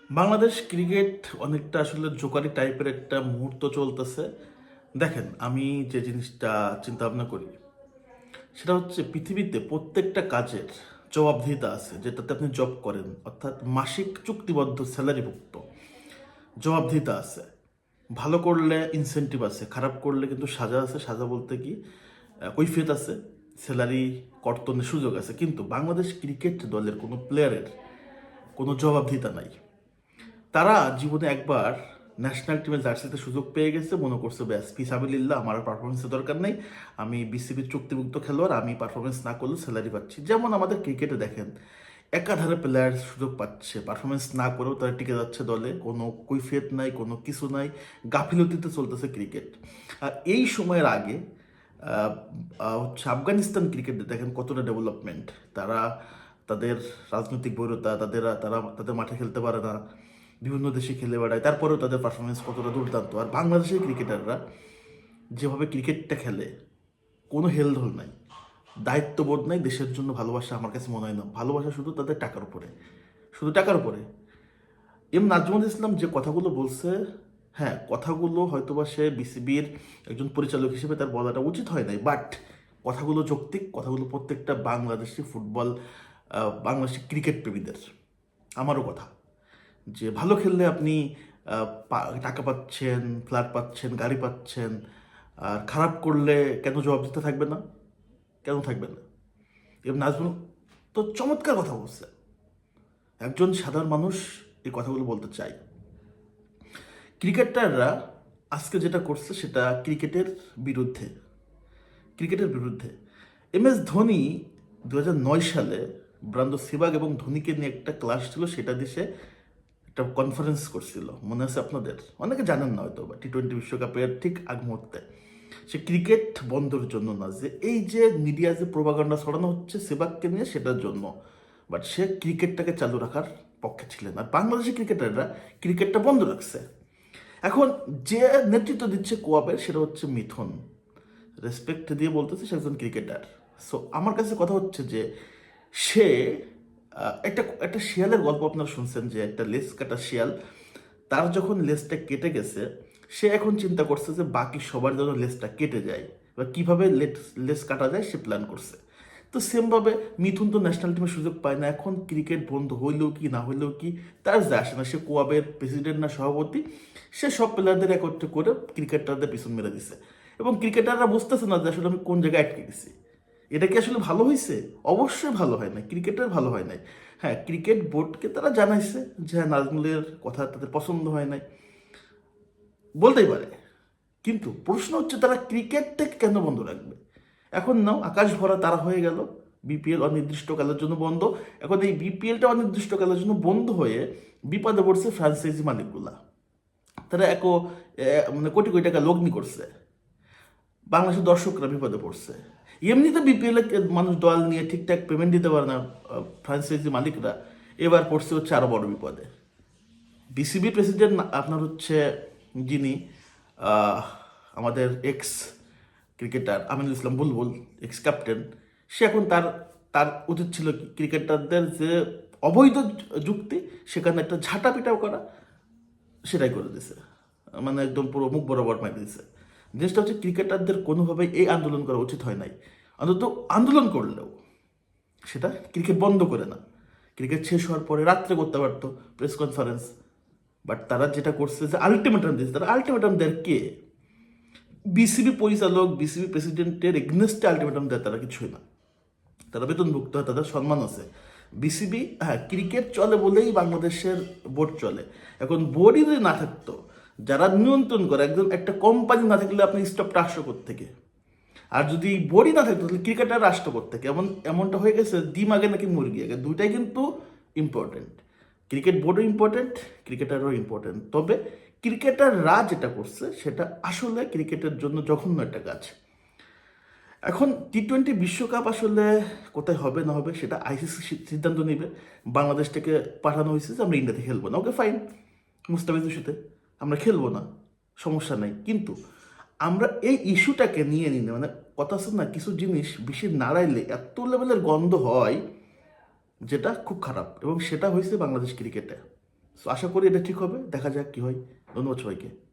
Bangladesh cricket অনেকটা আসলে জোকারি টাইপের একটা মুহূর্ত চলতেছে। দেখেন, আমি যে জিনিসটা চিন্তা ভাবনা করি সেটা হচ্ছে পৃথিবীতে প্রত্যেকটা কাজের জবাবদিহিতা আছে, যেটাতে আপনি জব করেন, অর্থাৎ মাসিক চুক্তিবদ্ধ স্যালারিভুক্ত জবাবদিহিতা আছে। ভালো করলে ইনসেনটিভ আছে, খারাপ করলে কিন্তু সাজা আছে। সাজা বলতে কি, কৈফিয়ত আছে, স্যালারি কর্তনের সুযোগ আছে। কিন্তু বাংলাদেশ ক্রিকেট দলের কোনো প্লেয়ারের কোনো জবাবদিহিতা নাই। তারা জীবনে একবার ন্যাশনাল টিমের জার্সিতে সুযোগ পেয়ে গেছে, মনে করছে ব্যাস ফিসাবিলিল্লাহ, আমার পারফরমেন্সের দরকার নেই, আমি বিসিবির চুক্তিভুক্ত খেলোয়াড়, আমি পারফরমেন্স না করলেও স্যালারি পাচ্ছি। যেমন আমাদের ক্রিকেটে দেখেন, একাধারে প্লেয়ার সুযোগ পাচ্ছে, পারফরমেন্স না করেও তারা টিকে যাচ্ছে দলে, কোনো কৈফিয়ত নাই, কোনো কিছু নাই, গাফিলতিতে চলতেছে ক্রিকেট। আর এই সময়ের আগে হচ্ছে আফগানিস্তান ক্রিকেট দেখেন কতটা ডেভেলপমেন্ট। তারা তাদের রাজনৈতিক বৈরতা, তাদের মাঠে খেলতে পারে না, বিভিন্ন দেশে খেলে বেড়ায়, তারপরেও তাদের পারফরমেন্স কতটা দুর্দান্ত। আর বাংলাদেশের ক্রিকেটাররা যেভাবে ক্রিকেটটা খেলে, কোনো হেলদোল নাই, দায়িত্ববোধ নাই, দেশের জন্য ভালোবাসা আমার কাছে মনে হয় না। ভালোবাসা শুধু তাদের টাকার উপরে, শুধু টাকার উপরে। নাজমুল ইসলাম যে কথাগুলো বলছে, হ্যাঁ, কথাগুলো হয়তোবা সে বিসিবির একজন পরিচালক হিসেবে তার বলাটা উচিত হয় নাই, বাট কথাগুলো যৌক্তিক, কথাগুলো প্রত্যেকটা বাংলাদেশি ফুটবল, বাংলাদেশি ক্রিকেট প্রেমীদের। আমারও কথা, যে ভালো খেললে আপনি টাকা পাচ্ছেন, ফ্ল্যাট পাচ্ছেন, গাড়ি পাচ্ছেন, আর খারাপ করলে কেন জবাব দিতে থাকবে না? কেন থাকবে না? এবং নাজমুল তো চমৎকার কথা বলছে। একজন সাধারণ মানুষ এই কথাগুলো বলতে চাই। ক্রিকেটাররা আজকে যেটা করছে সেটা বিরুদ্ধে ক্রিকেটের বিরুদ্ধে। ধোনি 2009 সালে ব্রান্দো সেবাগ এবং ধোনিকে নিয়ে একটা ক্লাস ছিল, সেটা দিয়ে সে একটা কনফারেন্স করছিল, মনে আছে আপনাদের? অনেকে জানেন না হয়তো, বা T20 বিশ্বকাপের ঠিক আগ মুহূর্তে। সে ক্রিকেট বন্ধের জন্য না, যে এই যে মিডিয়া যে প্রোপাগান্ডা ছড়ানো হচ্ছে সেবাগকে নিয়ে, সেটার জন্য। বাট সে ক্রিকেটটাকে চালু রাখার পক্ষে ছিলেন। আর বাংলাদেশের ক্রিকেটাররা ক্রিকেটটা বন্ধ রাখছে। এখন যে নেতৃত্ব দিচ্ছে কোয়াবের, সেটা হচ্ছে মিথুন। রেসপেক্ট দিয়ে বলতেছে, সে একজন ক্রিকেটার। সো আমার কাছে কথা হচ্ছে যে সে একটা একটা শিয়ালের গল্প আপনারা শুনছেন, যে একটা লেজ কাটা শিয়াল, তার যখন লেজটা কেটে গেছে, সে এখন চিন্তা করছে যে বাকি সবার যেন লেজটা কেটে যায়, বা কিভাবে লেজ কাটা যায় সে প্ল্যান করছে। তো সেমভাবে মিথুন তো ন্যাশনাল টিমের সুযোগ পায় না। এখন ক্রিকেট বন্ধ হইলেও কি না হইলেও কি তার যায় আসে না, সে কোয়াবের প্রেসিডেন্ট না সভাপতি। সে সব প্লেয়ারদের একত্রে করে ক্রিকেটারদের পিছন মেরে দিছে, এবং ক্রিকেটাররা বুঝতেছে না যে আসলে আমি কোন জায়গায় আটকে গেছি। এটা কি আসলে ভালো হয়েছে? অবশ্যই ভালো হয় না, ক্রিকেটের ভালো হয় নাই। হ্যাঁ, ক্রিকেট বোর্ডকে তারা জানাইছে যে হ্যাঁ, নাজমুলের কথা তাদের পছন্দ হয় নাই, বলতেই পারে। কিন্তু প্রশ্ন হচ্ছে, তারা ক্রিকেটটাকে কেন বন্ধ রাখবে? এখন নাও, আকাশ ভরা তারা হয়ে গেল, বিপিএল অনির্দিষ্টকালের জন্য বন্ধ। এখন এই বিপিএলটা অনির্দিষ্টকালের জন্য বন্ধ হয়ে বিপদে পড়ছে ফ্রাঞ্চাইজি মালিকগুলা। তারা মানে কোটি কোটি টাকা লগ্নি করছে, বাংলাদেশের দর্শকরা বিপদে পড়ছে। এমনিতে বিপিএল মানুষ দল নিয়ে ঠিকঠাক পেমেন্ট দিতে পারে না, ফ্রাঞ্চাইজি মালিকরা। এবার পড়ছে হচ্ছে আরো বড় বিপদে। বিসিবি প্রেসিডেন্ট আপনার হচ্ছে, যিনি আহ, আমাদের এক্স ক্রিকেটার আমিনুল ইসলাম বুলবুল, এক্স ক্যাপ্টেন, সে এখন তার তার উচিত ছিল কি, ক্রিকেটারদের যে অবৈধ যুক্তি, সেখানে একটা ঝাঁটাপিটাও করা, সেটাই করে দিছে। মানে একদম পুরো মুখ বরাবর মারি দিছে। জিনিসটা হচ্ছে, ক্রিকেটারদের কোনোভাবেই এই আন্দোলন করা উচিত হয় নাই। অন্তত আন্দোলন করলেও সেটা ক্রিকেট বন্ধ করে না, ক্রিকেট শেষ হওয়ার পরে রাত্রে করতে পারতো প্রেস কনফারেন্স। বাট তারা যেটা করছে, যে আলটিমেটাম দিয়েছে, তারা আলটিমেটাম দেয় কে? বিসিবি পরিচালক, বিসিবি প্রেসিডেন্টের এগনেস্টে আলটিমেটাম দেয় তারা কিছুই না। তারা বেতনভুক্ত হয়, তাদের সম্মান আছে। বিসিবি, হ্যাঁ, ক্রিকেট চলে বলেই বাংলাদেশের বোর্ড চলে। এখন বোর্ডই যদি না থাকতো, যারা নিয়ন্ত্রণ করে, একজন একটা কোম্পানি না থাকলে আপনি স্টপটা আসছো থেকে। আর যদি বোর্ডই না থাকতো, তাহলে ক্রিকেটার রাষ্ট্র থেকে। এমনটা হয়ে গেছে, ডিম আগে নাকি মুরগি আগে, দুইটাই কিন্তু ইম্পর্টেন্ট। ক্রিকেট বোর্ডও ইম্পর্টেন্ট, ক্রিকেটারও ইম্পর্টেন্ট। তবে ক্রিকেটাররা যেটা করছে সেটা আসলে ক্রিকেটের জন্য জঘন্য একটা কাজ। এখন T20 বিশ্বকাপ আসলে কোথায় হবে না হবে সেটা আইসিসি সিদ্ধান্ত নেবে। বাংলাদেশ থেকে পাঠানো হয়েছে যে আমরা ইন্ডিয়াতে খেলবো না, ওকে ফাইন, মুস্তাফিজ ইস্যুতে আমরা খেলবো না, সমস্যা নাই। কিন্তু আমরা এই ইস্যুটাকে নিয়ে নিলে, মানে কথা আছে না, কিছু জিনিস বেশি নাড়াইলে এত লেভেলের গন্ধ হয়, যেটা খুব খারাপ। এবং সেটা হয়েছে বাংলাদেশ ক্রিকেটে। সো আশা করি এটা ঠিক হবে, দেখা যাক কি হয়। ধন্যবাদ সবাইকে।